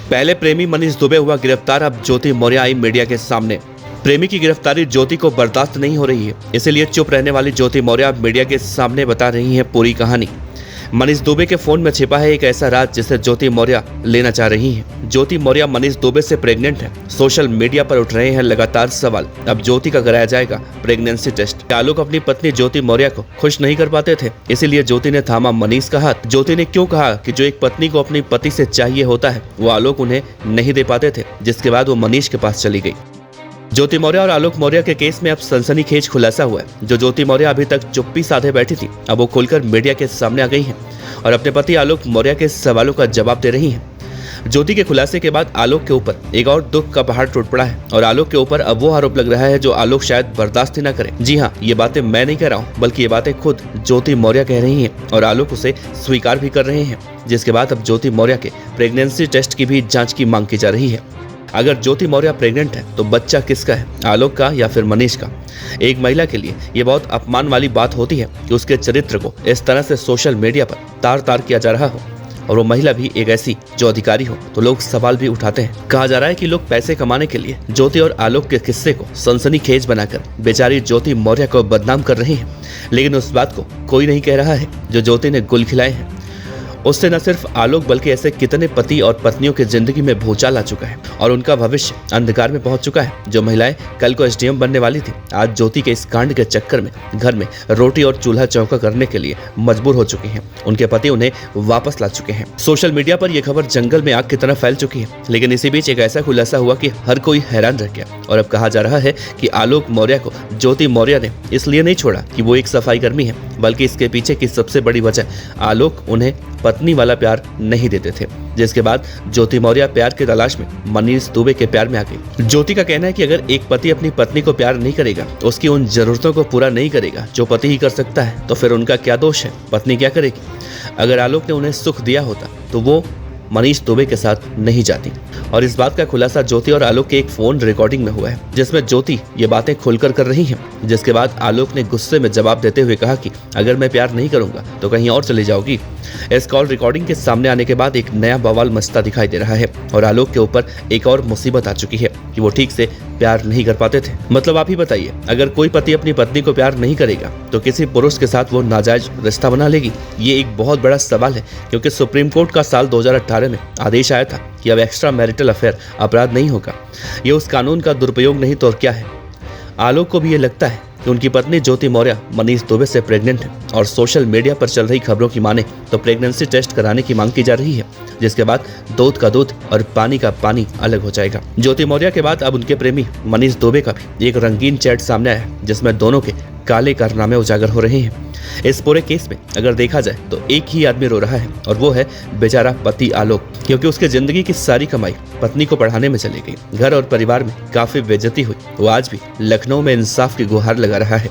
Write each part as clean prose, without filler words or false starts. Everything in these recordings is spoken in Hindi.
पहले प्रेमी मनीष दुबे हुआ गिरफ्तार, अब ज्योति मौर्य आई मीडिया के सामने। प्रेमी की गिरफ्तारी ज्योति को बर्दाश्त नहीं हो रही है, इसीलिए चुप रहने वाली ज्योति मौर्य अब मीडिया के सामने बता रही है पूरी कहानी। मनीष दुबे के फोन में छिपा है एक ऐसा राज जिसे ज्योति मौर्य लेना चाह रही हैं। ज्योति मौर्य मनीष दुबे से प्रेग्नेंट है। सोशल मीडिया पर उठ रहे हैं लगातार सवाल, अब ज्योति का कराया जाएगा प्रेगनेंसी टेस्ट। आलोक अपनी पत्नी ज्योति मौर्य को खुश नहीं कर पाते थे, इसीलिए ज्योति ने थामा मनीष का हाथ। ज्योति ने क्यों कहा कि जो एक पत्नी को अपनी पति से चाहिए होता है वो आलोक उन्हें नहीं दे पाते थे, जिसके बाद वो मनीष के पास चली गई। ज्योति मौर्य और आलोक मौर्य के केस में अब सनसनीखेज खुलासा हुआ है। जो ज्योति मौर्य अभी तक चुप्पी साधे बैठी थी, अब वो खुलकर मीडिया के सामने आ गई हैं और अपने पति आलोक मौर्य के सवालों का जवाब दे रही हैं। ज्योति के खुलासे के बाद आलोक के ऊपर एक और दुख का पहाड़ टूट पड़ा है और आलोक के ऊपर अब वो आरोप लग रहा है जो आलोक शायद बर्दाश्त ही न करे। जी हाँ, ये बातें मैं नहीं कह रहा हूँ, बल्कि ये बातें खुद ज्योति मौर्य कह रही हैं और आलोक उसे स्वीकार भी कर रहे हैं, जिसके बाद अब ज्योति मौर्य के प्रेगनेंसी टेस्ट की भी जाँच की मांग की जा रही है। अगर ज्योति मौर्य प्रेग्नेंट है तो बच्चा किसका है, आलोक का या फिर मनीष का? एक महिला के लिए ये बहुत अपमान वाली बात होती है कि उसके चरित्र को इस तरह से सोशल मीडिया पर तार तार किया जा रहा हो, और वो महिला भी एक ऐसी जो अधिकारी हो, तो लोग सवाल भी उठाते हैं। कहा जा रहा है कि लोग पैसे कमाने के लिए ज्योति और आलोक के किस्से को सनसनीखेज बनाकर बेचारी ज्योति मौर्य को बदनाम कर रहे हैं, लेकिन उस बात को कोई नहीं कह रहा है जो ज्योति ने गुल खिलाए हैं। उससे न सिर्फ आलोक बल्कि ऐसे कितने पति और पत्नियों की जिंदगी में भूचाल आ चुका है और उनका भविष्य अंधकार में पहुंच चुका है। जो महिलाएं कल को एसडीएम बनने वाली थी, आज ज्योति के इस कांड के चक्कर में घर में रोटी और चूल्हा चौका करने के लिए मजबूर हो चुकी हैं। उनके पति उन्हें वापस ला चुके हैं। सोशल मीडिया पर यह खबर जंगल में आग की तरह फैल चुकी है, लेकिन इसी बीच एक ऐसा खुलासा हुआ कि हर कोई हैरान रह गया और अब कहा जा रहा है कि आलोक मौर्य को ज्योति मौर्य ने इसलिए नहीं छोड़ा कि वो एक सफाई कर्मी है, बल्कि इसके पीछे की सबसे बड़ी वजह आलोक उन्हें पत्नी वाला प्यार नहीं देते थे, जिसके बाद ज्योति मौर्य प्यार की तलाश में मनीष दुबे के प्यार में आ गई। ज्योति का कहना है कि अगर एक पति अपनी पत्नी को प्यार नहीं करेगा, उसकी उन जरूरतों को पूरा नहीं करेगा जो पति ही कर सकता है, तो फिर उनका क्या दोष है, पत्नी क्या करेगी? अगर आलोक ने उन्हें सुख दिया होता तो वो मनीष दुबे के साथ नहीं जाती। और इस बात का खुलासा ज्योति और आलोक के एक फोन रिकॉर्डिंग में हुआ है, जिसमें ज्योति ये बातें खुलकर कर रही हैं, जिसके बाद आलोक ने गुस्से में जवाब देते हुए कहा कि अगर मैं प्यार नहीं करूंगा तो कहीं और चली जाओगी। इस कॉल रिकॉर्डिंग के सामने आने के बाद एक नया बवाल मचता दिखाई दे रहा है और आलोक के ऊपर एक और मुसीबत आ चुकी है कि वो ठीक से प्यार नहीं कर पाते थे। मतलब आप ही बताइए, अगर कोई पति अपनी पत्नी को प्यार नहीं करेगा तो किसी पुरुष के साथ वो नाजायज रिश्ता बना लेगी? ये एक बहुत बड़ा सवाल है, क्योंकि सुप्रीम कोर्ट का साल 2018 में आदेश आया था कि अब एक्स्ट्रा मैरिटल अफेयर अपराध नहीं होगा। ये उस कानून का दुरुपयोग नहीं तो और क्या है? आलोक को भी ये लगता है कि उनकी पत्नी ज्योति मौर्य मनीष दुबे से प्रेग्नेंट है और सोशल मीडिया पर चल रही खबरों की माने तो प्रेगनेंसी टेस्ट कराने की मांग की जा रही है, जिसके बाद दूध का दूध और पानी का पानी अलग हो जाएगा। ज्योति मौर्य के बाद अब उनके प्रेमी मनीष दुबे का भी एक रंगीन चैट सामने आया है, जिसमें दोनों के काले कारनामे उजागर हो रहे हैं। इस पूरे केस में अगर देखा जाए तो एक ही आदमी रो रहा है और वो है बेचारा पति आलोक, क्योंकि उसके जिंदगी की सारी कमाई पत्नी को पढ़ाने में चली गई। घर और परिवार में काफी बेइज्जती हुई। वो आज भी लखनऊ में इंसाफ की गुहार लगा रहा है,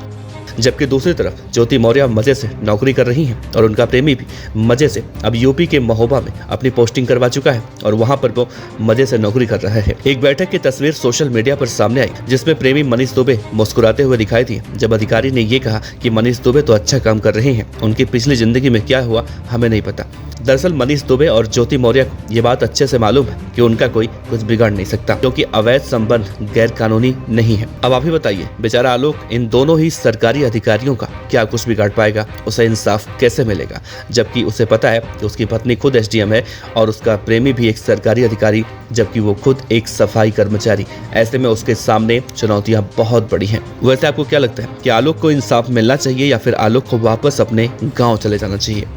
जबकि दूसरी तरफ ज्योति मौर्य मजे से नौकरी कर रही हैं और उनका प्रेमी भी मजे से अब यूपी के महोबा में अपनी पोस्टिंग करवा चुका है और वहां पर वो मजे से नौकरी कर रहा है। एक बैठक की तस्वीर सोशल मीडिया पर सामने आई, जिसमें प्रेमी मनीष दुबे मुस्कुराते हुए दिखाई दिए जब अधिकारी ने ये कहा कि मनीष दुबे तो अच्छा काम कर रहे हैं, उनकी पिछली जिंदगी में क्या हुआ हमें नहीं पता। दरअसल मनीष दुबे और ज्योति मौर्य को ये बात अच्छे से मालूम है कि उनका कोई कुछ बिगाड़ नहीं सकता, क्योंकि अवैध संबंध गैर कानूनी नहीं है। अब आप ही बताइए, बेचारा आलोक इन दोनों ही सरकारी अधिकारियों का क्या कुछ बिगाड़ पाएगा? उसे इंसाफ कैसे मिलेगा, जबकि उसे पता है कि उसकी पत्नी खुद एसडीएम है और उसका प्रेमी भी एक सरकारी अधिकारी, जबकि वो खुद एक सफाई कर्मचारी। ऐसे में उसके सामने चुनौतियां बहुत बड़ी हैं। वैसे आपको क्या लगता है कि आलोक को इंसाफ मिलना चाहिए या फिर आलोक को वापस अपने गाँव चले जाना चाहिए?